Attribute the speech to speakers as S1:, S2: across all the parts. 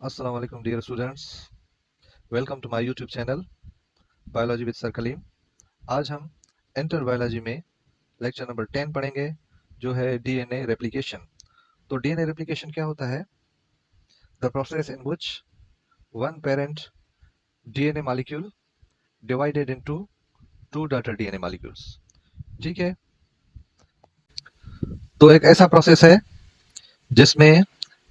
S1: Assalamu alaikum dear students. Welcome to my YouTube channel Biology with Sir Kaleem. आज हम enter biology में lecture number 10 पढ़ेंगे जो है डीएनए रेप्लिकेशन। तो डीएनए रेप्लिकेशन क्या होता है? The process in which one parent DNA molecule divided into two daughter DNA molecules. ठीक है, तो एक ऐसा प्रोसेस है जिसमें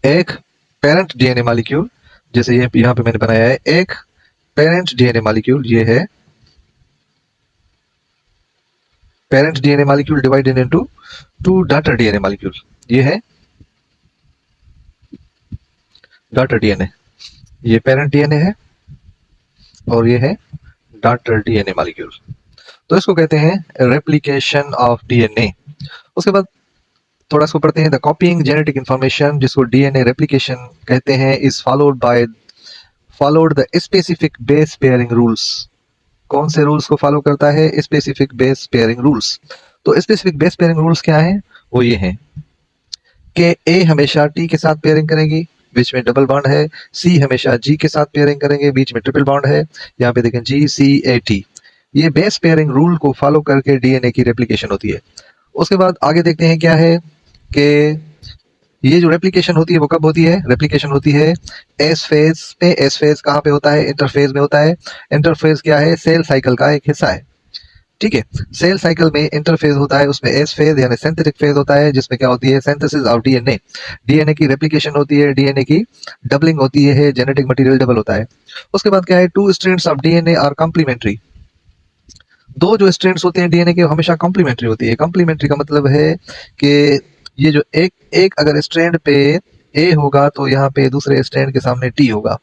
S1: एक पेरेंट डीएनए मॉलिक्यूल, जैसे ये यहाँ पे मैंने बनाया है एक पेरेंट डीएनए मॉलिक्यूल, ये है parent DNA molecule divided into two daughter DNA molecule. ये है डॉटर डीएनए, ये पेरेंट डीएनए है और ये है डॉटर डीएनए मॉलिक्यूल। तो इसको कहते हैं रेप्लिकेशन ऑफ डीएनए। उसके बाद थोड़ा इसको पढ़ते हैं। द कॉपीइंग जेनेटिक इंफॉर्मेशन, जिसको डीएनए रेप्लिकेशन कहते हैं, is followed the specific base pairing rules. कौन से रूल्स को फॉलो करता है? Specific base pairing rules. तो स्पेसिफिक बेस पेयरिंग रूल्स क्या हैं? वो ये हैं कि ए हमेशा टी के साथ पेयरिंग करेगी, बीच में डबल बॉन्ड है। सी हमेशा जी के साथ पेयरिंग करेंगे, बीच में ट्रिपल बॉन्ड है। यहाँ पे देखें जी सी ए टी। ये बेस पेयरिंग रूल को फॉलो करके डीएनए की रेप्लिकेशन होती है। उसके बाद आगे देखते हैं क्या है कि ये जो रेप्लिकेशन होती है वो कब होती है? रेप्लिकेशन होती है एस फेज पे। एस फेज कहाँ पे होता है? इंटरफेज में होता है। इंटरफेज क्या है? सेल साइकिल का एक हिस्सा है। ठीक है, सेल साइकिल में इंटरफेज होता है, उसमें एस फेज यानी सिंथेटिक फेज होता है, जिसमें क्या होती है? Synthesis of DNA. डीएनए की रेप्लिकेशन होती है, डीएनए की डबलिंग होती है, जेनेटिक मटेरियल डबल होता है। उसके बाद क्या है? Two strands of DNA are complementary. दो जो स्ट्रैंड्स होते हैं डीएनए के हमेशा कॉम्प्लीमेंट्री होती है। कॉम्प्लीमेंट्री का मतलब है कि ये जो एक एक अगर स्ट्रैंड पे ए होगा तो यहाँ पे दूसरे स्ट्रैंड के सामने टी होगा।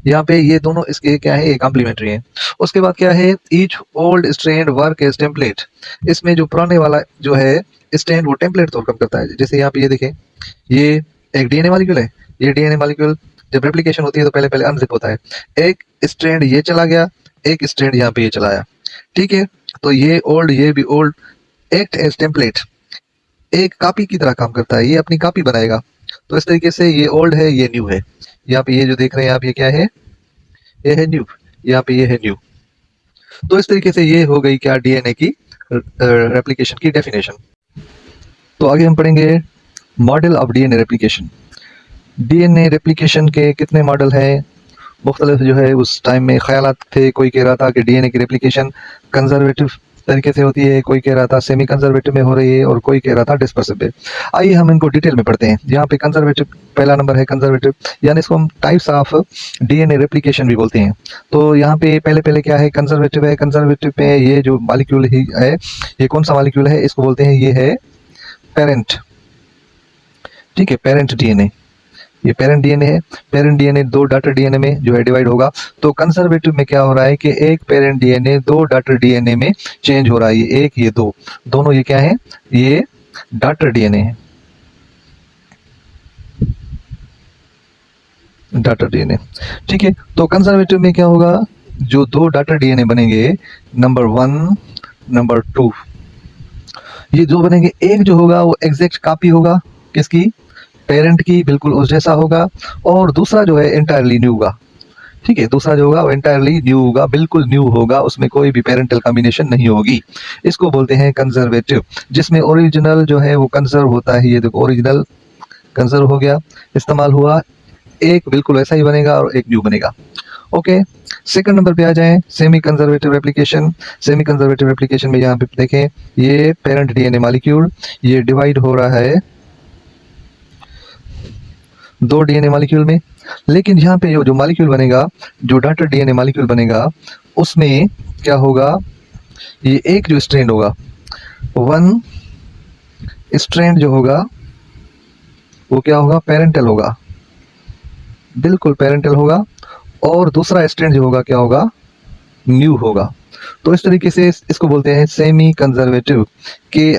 S1: यहाँ पे ये दोनों इसके क्या है? ये कॉम्प्लीमेंट्री है। उसके बाद क्या है? Each old strand work as template. इसमें जो पुराने वाला जो है स्ट्रैंड वो टेम्पलेट तौर काम करता है। जैसे यहाँ पे ये देखें, ये एक डीएनए मॉलिक्यूल है। ये डीएनए मॉलिक्यूल जब रेप्लिकेशन होती है तो पहले पहले अनजिप होता है। एक स्ट्रैंड ये चला गया, एक स्ट्रैंड यहाँ पे ये चला आया। ठीक है, तो ये ओल्ड ये भी ओल्ड एक्ट एज टेम्पलेट, एक कॉपी की तरह काम करता है। ये अपनी कॉपी बनाएगा। तो इस तरीके से ये ओल्ड है, ये न्यू है। यहाँ पे ये जो देख रहे हैं आप, ये क्या है? ये है न्यू। यहाँ पे ये है न्यू। तो इस तरीके से ये हो गई क्या? डीएनए की रेप्लिकेशन की डेफिनेशन। तो आगे हम पढ़ेंगे model of DNA replication. DNA replication के कितने मॉडल हैं? मुख्तलिफ जो है उस टाइम में ख्यालात थे। कोई कह रहा था कि डीएनए की रेप्लिकेशन कंजर्वेटिव तरीके से होती है, कोई कह रहा था सेमी कंजर्वेटिव में हो रही है, और कोई कह रहा था डिस्पर्सिव में। आइए हम इनको डिटेल में पढ़ते हैं। यहाँ पे कंजर्वेटिव पहला नंबर है। कंजर्वेटिव यानी इसको हम टाइप्स ऑफ डीएनए रेप्लिकेशन भी बोलते हैं। तो यहाँ पे पहले पहले क्या है? कंजर्वेटिव है। कंजर्वेटिव में ये जो मॉलिक्यूल ही है, ये कौन सा मॉलिक्यूल है? इसको बोलते हैं, ये है पेरेंट। ठीक है, पेरेंट डीएनए। ये पेरेंट डीएनए है। पेरेंट डीएनए दो डॉटर डीएनए में जो है डिवाइड होगा। तो कंजर्वेटिव में क्या हो रहा है कि एक पेरेंट डीएनए दो डॉटर डीएनए में चेंज हो रहा है। ये एक, ये दो, दोनों ये क्या है? ये डॉटर डीएनए है, डॉटर डीएनए। ठीक है, तो कंजर्वेटिव में क्या होगा? जो दो डॉटर डीएनए बनेंगे, नंबर 1 नंबर 2, ये जो बनेंगे, एक जो होगा वो एग्जैक्ट कॉपी होगा किसकी? पेरेंट की, बिल्कुल उस जैसा होगा। और दूसरा जो है एंटायरली न्यू होगा। ठीक है, दूसरा जो होगा वो एंटायरली न्यू होगा, बिल्कुल न्यू होगा, उसमें कोई भी पेरेंटल कॉम्बिनेशन नहीं होगी। इसको बोलते हैं कंजर्वेटिव, जिसमें ओरिजिनल जो है वो कंजर्व होता है। ये देखो, ओरिजिनल कंजर्व हो गया, इस्तेमाल हुआ, एक बिल्कुल वैसा ही बनेगा और एक न्यू बनेगा। ओके, सेकंड नंबर पे आ जाएं, semi conservative replication. Semi conservative replication में यहाँ पे देखें, ये पेरेंट डीएनए मॉलिक्यूल ये डिवाइड हो रहा है दो डीएनए मॉलिक्यूल में। लेकिन यहाँ पे जो मॉलिक्यूल बनेगा, जो डॉटर डीएनए मॉलिक्यूल बनेगा, उसमें क्या होगा? ये एक जो स्ट्रैंड होगा, वन स्ट्रैंड जो होगा वो क्या होगा? पेरेंटल होगा, बिल्कुल पेरेंटल होगा। और दूसरा स्ट्रैंड जो होगा क्या होगा? न्यू होगा। तो इस तरीके से इसको बोलते हैं सेमी कंजर्वेटिव, कि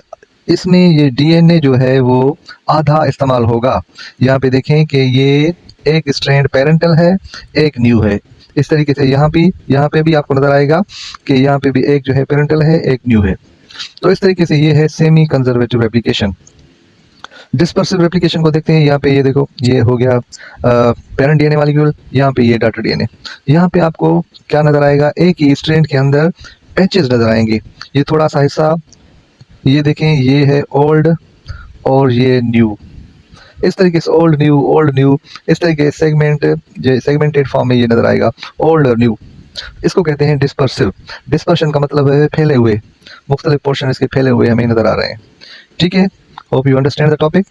S1: इसमें ये डीएनए जो है वो आधा इस्तेमाल होगा। यहाँ पे देखें कि ये एक स्ट्रैंड पेरेंटल है, एक न्यू है। इस तरीके से यहाँ पे भी आपको नजर आएगा कि यहाँ पे भी एक जो है पेरेंटल है, एक न्यू है। तो इस तरीके से ये है semi conservative replication. Dispersive replication को देखते हैं। यहाँ पे ये देखो, ये हो गया पेरेंट डीएनए मॉलिक्यूल, यहाँ पे ये डॉटर डीएनए। यहाँ पे आपको क्या नजर आएगा, एक ही स्ट्रैंड के अंदर पैचेस नजर आएंगे। ये थोड़ा सा हिस्सा, ये देखें, ये है ओल्ड और ये न्यू। इस तरीके से ओल्ड न्यू, इस तरीके से सेगमेंटेड फॉर्म में ये नजर आएगा, ओल्ड और न्यू। इसको कहते हैं डिस्पर्सिव। डिस्पर्शन का मतलब है फैले हुए, मुख्तलिफ पोर्शन इसके फैले हुए हमें नजर आ रहे हैं। ठीक है, hope you understand the topic.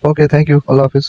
S1: Okay, thank you, अल्लाह हाफिज़।